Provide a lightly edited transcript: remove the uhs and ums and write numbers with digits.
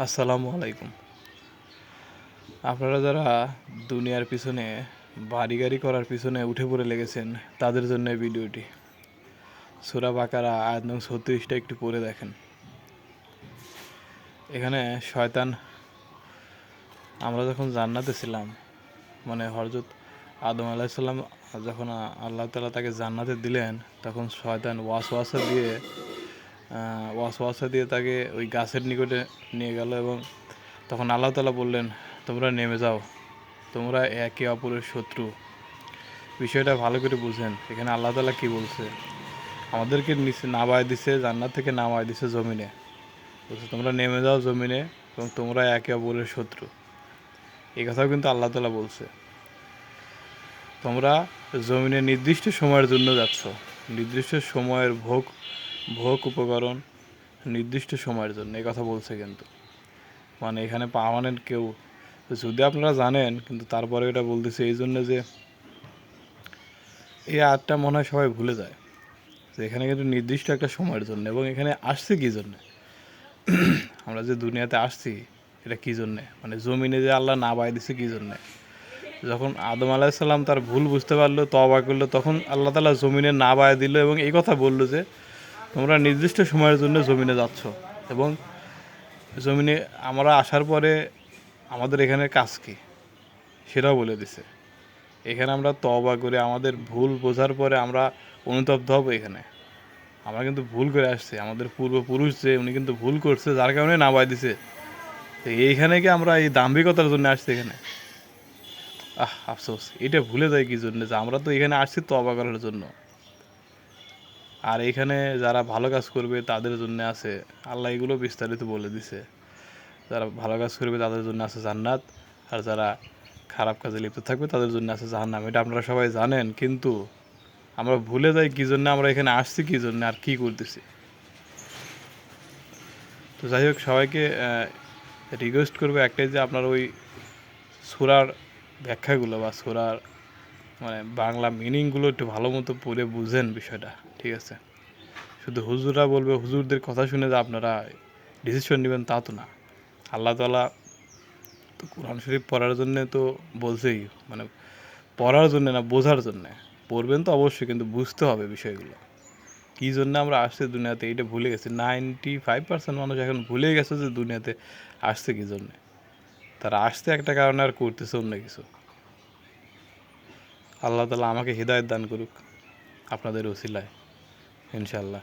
আসসালামু আলাইকুম। আপনারা যারা দুনিয়ার পিছনে বাড়ি গাড়ি করার পিছনে উঠে পড়ে লেগেছেন তাদের জন্য এই ভিডিওটি। সূরা বাকারা আয়াত নং ৩৬টা একটু পড়ে দেখেন। এখানে শয়তান, আমরা যখন জান্নাতে ছিলাম, মানে হযরত আদম আলাইহিস সালাম যখন আল্লাহ তাআলা তাকে জান্নাতে দিলেন, তখন শয়তান ওয়াসওয়াসা দিয়ে তাকে ওই গাছের নিকটে নিয়ে গেল এবং তখন আল্লাহ তাআলা বললেন, তোমরা নেমে যাও, তোমরা একে অপরের শত্রু। বিষয়টা ভালো করে বুঝেন। এখানে আল্লাহ তাআলা কী বলছে, আমাদেরকে নিচে নামায় দিছে, জান্নাত থেকে নামায় দিছে জমিনে, বলছে তোমরা নেমে যাও জমিনে এবং তোমরা একে অপরের শত্রু। এই কথাও কিন্তু আল্লাহ তাআলা বলছে। তোমরা জমিনে নির্দিষ্ট সময়ের জন্য যাচ্ছ, নির্দিষ্ট সময়ের ভোগ উপকরণ নির্দিষ্ট সময়ের জন্য, এই কথা বলছে কিন্তু। মানে এখানে পার্মানেন্ট কেউ, যদি আপনারা জানেন, কিন্তু তারপরে এটা বলতেছে এই জন্য যে এই আয়াতটা মনে হয় সবাই ভুলে যায় যে এখানে কিন্তু নির্দিষ্ট একটা সময়ের জন্য, এবং এখানে আসছে কী জন্যে, আমরা যে দুনিয়াতে আসছি এটা কী জন্যে, মানে জমিনে যে আল্লাহ নামায় দিছে কী জন্যে। যখন আদম আলাইহিস সালাম তার ভুল বুঝতে পারলো, তওবা করলো, তখন আল্লাহ তাআলা জমিনে নামায় দিল এবং এই কথা বলল যে তোমরা নির্দিষ্ট সময়ের জন্য জমিনে যাচ্ছ, এবং জমিনে আমরা আসার পরে আমাদের এখানে কাজ কী সেটাও বলে দিছে। এখানে আমরা তওবা করে আমাদের ভুল বোঝার পরে আমরা অনুতপ্ত হব। এখানে আমরা কিন্তু ভুল করে আসছি, আমাদের পূর্বপুরুষ যে উনি কিন্তু ভুল করছে, যার কারণে নামায় দিছে। তো এইখানে কি আমরা এই দাম্ভিকতার জন্য আসছি এখানে? আফসোস, এটা ভুলে যায় কী জন্য যে আমরা তো এখানে আসছি তওবা করার জন্য। আর এখানে যারা ভালো কাজ করবে তাদের জন্য আছে, আল্লাহ এগুলো বিস্তারিত বলে দিছে, যারা ভালো কাজ করবে তাদের জন্য আছে জান্নাত, আর যারা খারাপ কাজে লিপ্ত থাকবে তাদের জন্য আছে জাহান্নাম। এটা আপনারা সবাই জানেন, কিন্তু আমরা ভুলে যাই কী জন্য আমরা এখানে আসছি, কী জন্য আর কী করতেছি। তো যাই হোক, সবাইকে রিকোয়েস্ট করবো একটাই, যে আপনার ওই সূরার ব্যাখ্যাগুলো বা সূরার মানে বাংলা মিনিংগুলো একটু ভালো মতো পড়ে বুঝেন বিষয়টা, ঠিক আছে? শুধু হুজুররা বলবে, হুজুরদের কথা শুনে যে আপনারা ডিসিশন নেবেন তা তো না। আল্লাহ তাআলা তো কোরআন শরীফ পড়ার জন্যে তো বলছেই, মানে পড়ার জন্যে না, বোঝার জন্যে। পড়বেন তো অবশ্যই, কিন্তু বুঝতে হবে বিষয়গুলো, কী জন্য আমরা আসছি দুনিয়াতে। এইটা ভুলে গেছি, 95% মানুষ এখন ভুলে গেছে যে দুনিয়াতে আসছে কী জন্যে। তারা আসছে একটা কারণে আর করতেছে অন্য কিছু। আল্লাহ তাআলা আমাকে হিদায়াত দান করুক আপনাদের ওসিলায়, ইনশাআল্লাহ।